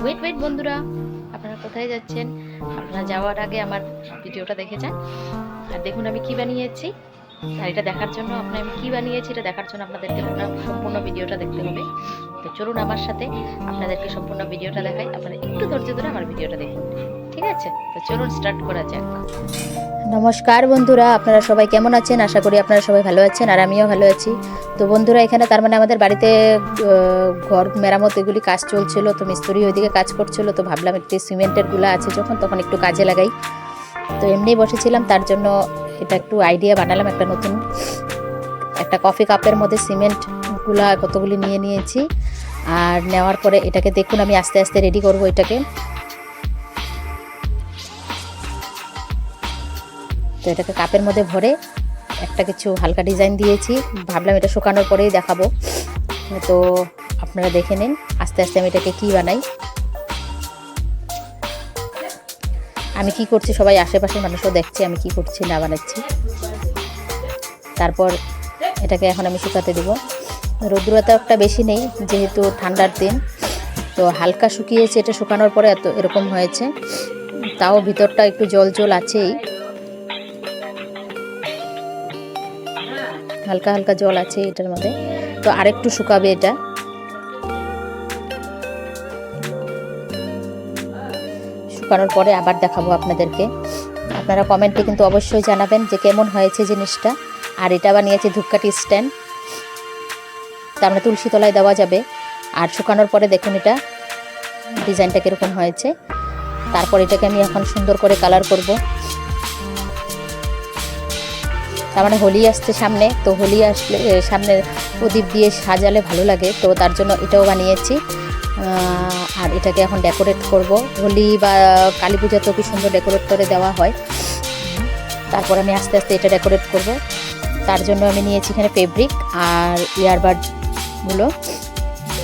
Wait wait বন্ধুরা, আপনারা কোথায় যাচ্ছেন? আপনারা যাওয়ার আগে আমার ভিডিওটা দেখে যান। আর দেখুন আমি কি বানিয়েছি। আর এটা দেখার জন্য আমি কি বানিয়েছি এটা দেখার জন্য আপনাদেরকে সম্পূর্ণ ভিডিওটা দেখতে হবে। তো চলুন আমার সাথে আপনাদেরকে সম্পূর্ণ ভিডিওটা দেখাই। আপনারা একটু ধৈর্য ধরে আমার ভিডিওটা দেখুন, ঠিক আছে? তো চলুন স্টার্ট করা যাক। নমস্কার বন্ধুরা, আপনারা সবাই কেমন আছেন? আশা করি আপনারা সবাই ভালো আছেন, আর আমিও ভালো আছি। তো বন্ধুরা, এখানে তার মানে আমাদের বাড়িতে ঘর মেরামত এগুলি কাজ চলছিল, তো মিস্ত্রি ওইদিকে কাজ করছিল। তো ভাবলাম একটু সিমেন্টের গুলা আছে তখন একটু কাজে লাগাই। তো এমনি বসেছিলাম, তার জন্য এটা একটু আইডিয়া বানালাম। একটা কফি কাপের মধ্যে সিমেন্ট গুলা কতগুলি নিয়ে নিয়েছি। আর নেওয়ার পরে এটাকে দেখুন আমি আস্তে আস্তে রেডি করব এটাকে। তো এটাকে কাপের মধ্যে ভরে একটা কিছু হালকা ডিজাইন দিয়েছি, ভাবলাম এটা শুকানোর পরেই দেখাবো। তো আপনারা দেখে নিন আস্তে আস্তে আমি এটাকে কি বানাই। আমি কি করছি সবাই আশেপাশের মানুষও দেখছে আমি কি করছি না বানাচ্ছি। তারপর এটাকে এখন আমি শুকাতে দেব। রৌদ্রতাটা বেশি নেই যেহেতু ঠান্ডার দিন, তো হালকা শুকিয়েছে। এটা শুকানোর পরে এরকম হয়েছে, তাও ভিতরটা একটু জল জল আছেই, হালকা হালকা জল আছে এটার মধ্যে। তো আরেকটু শুকাবে এটা। শুকানোর পরে আবার দেখাবো আপনাদেরকে। আপনারা কমেন্টে কিন্তু অবশ্যই জানাবেন যে কেমন হয়েছে জিনিসটা। আর এটা বানিয়েছে ধূপকাঠি স্ট্যান্ড, তার মানে তুলসী তলায় দেওয়া যাবে। আর শুকানোর পরে দেখুন এটা ডিজাইনটা কীরকম হয়েছে। তারপর এটাকে আমি এখন সুন্দর করে কালার করব। তার মানে হোলি আসছে সামনে, তো হোলি আসলে সামনে প্রদীপ দিয়ে সাজালে ভালো লাগে, তো তার জন্য এটাও বানিয়েছি। আর এটাকে এখন ডেকোরেট করব। হোলি বা কালী পূজা তো কি সুন্দর ডেকোরেট করে দেওয়া হয়। তারপর আমি আস্তে আস্তে এটা ডেকোরেট করব। তার জন্য আমি নিয়েছি এখানে ফেব্রিক আর ইয়ারবাডগুলো।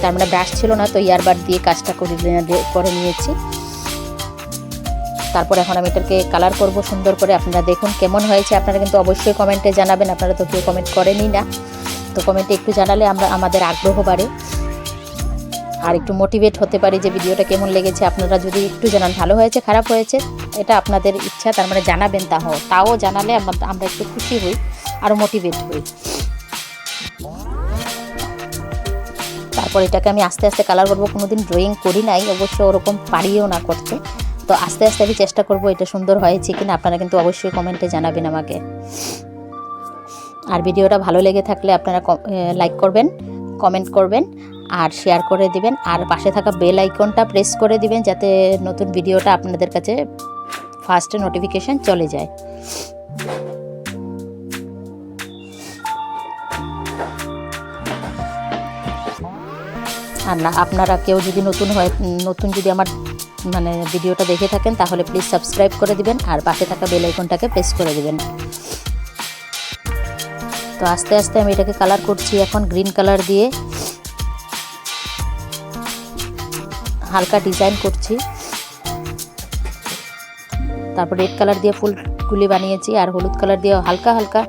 তার মানে ব্রাশ ছিল না, তো ইয়ারবাড দিয়ে কাজটা করে নিয়েছি। তারপর এখন আমি এটাকে কালার করব সুন্দর করে। আপনারা দেখুন কেমন হয়েছে। আপনারা কিন্তু অবশ্যই কমেন্টে জানাবেন। আপনারা তো কেউ কমেন্ট করেনই না, তো কমেন্টে একটু জানালে আমাদের আগ্রহ বাড়ে আর একটু মোটিভেট হতে পারি যে ভিডিওটা কেমন লেগেছে। আপনারা যদি একটু জানান ভালো হয়েছে খারাপ হয়েছে, এটা আপনাদের ইচ্ছা, তার মানে জানাবেন। তাও জানালে আমরা একটু খুশি হই, আরও মোটিভেট হই। তারপর এটাকে আমি আস্তে আস্তে কালার করবো। কোনোদিন ড্রয়িং করি নাই, অবশ্য ওরকম পারিও না করতে। তো আস্তে আস্তে আমি চেষ্টা করব এটা সুন্দর হয়েছে কিনা। আপনারা কিন্তু অবশ্যই কমেন্টে জানাবেন আমাকে। আর ভিডিওটা ভালো লেগে থাকলে আপনারা লাইক করবেন, কমেন্ট করবেন আর শেয়ার করে দিবেন। আর পাশে থাকা বেল আইকনটা প্রেস করে দিবেন যাতে নতুন ভিডিওটা আপনাদের কাছে ফার্স্টে নোটিফিকেশন চলে যায়। আর না, আপনারা কেউ যদি নতুন যদি আমার মানে ভিডিওটা দেখে থাকেন তাহলে প্লিজ সাবস্ক্রাইব করে দিবেন আর পাশে থাকা বেল আইকনটাকে প্রেস করে দিবেন। তো আস্তে আস্তে আমি এটাকে কালার করছি এখন গ্রিন কালার দিয়ে, হালকা ডিজাইন করছি। তারপর রেড কালার দিয়ে ফুলগুলি বানিয়েছি আর হলুদ কালার দিয়ে হালকা হালকা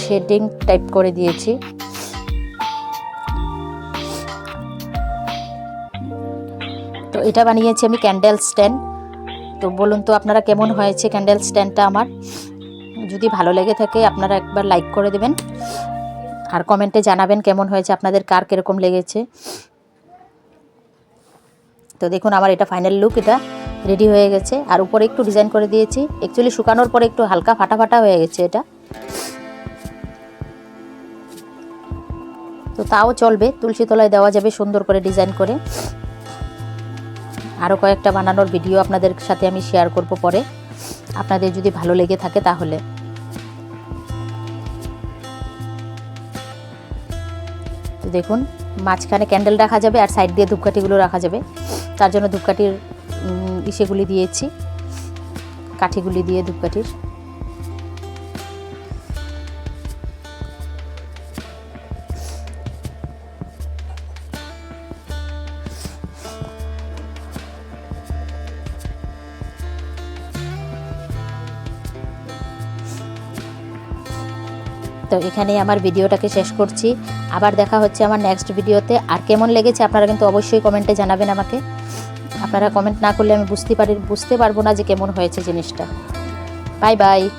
শেডিং টাইপ করে দিয়েছি। তো এটা বানিয়েছি আমি ক্যান্ডেল স্ট্যান্ড। তো বলুন তো আপনারা কেমন হয়েছে ক্যান্ডেল স্ট্যান্ডটা আমার। যদি ভালো লেগে থাকে আপনারা একবার লাইক করে দেবেন আর কমেন্টে জানাবেন কেমন হয়েছে, আপনাদের কার কীরকম লেগেছে। তো দেখুন আমার এটা ফাইনাল লুক, এটা রেডি হয়ে গেছে। আর উপরে একটু ডিজাইন করে দিয়েছি, অ্যাকচুয়ালি শুকানোর পরে একটু হালকা ফাটা ফাটা হয়ে গেছে এটা, তো তাও চলবে, তুলসী তলায় দেওয়া যাবে সুন্দর করে ডিজাইন করে। আরও কয়েকটা বানানোর ভিডিও আপনাদের সাথে আমি শেয়ার করব পরে, আপনাদের যদি ভালো লেগে থাকে তাহলে। তো দেখুন মাঝখানে ক্যান্ডেল রাখা যাবে আর সাইড দিয়ে ধূপকাঠিগুলো রাখা যাবে। তার জন্য ধূপকাঠির ইসেগুলি দিয়েছি, কাঠিগুলি দিয়ে ধূপকাঠির। তো এখানেই আমার ভিডিওটাকে শেষ করছি। আবার দেখা হচ্ছে আমার নেক্সট ভিডিওতে। আর কেমন লেগেছে আপনারা কিন্তু অবশ্যই কমেন্টে জানাবেন আমাকে। আপনারা কমেন্ট না করলে আমি বুঝতে পারবো না যে কেমন হয়েছে জিনিসটা। Bye bye.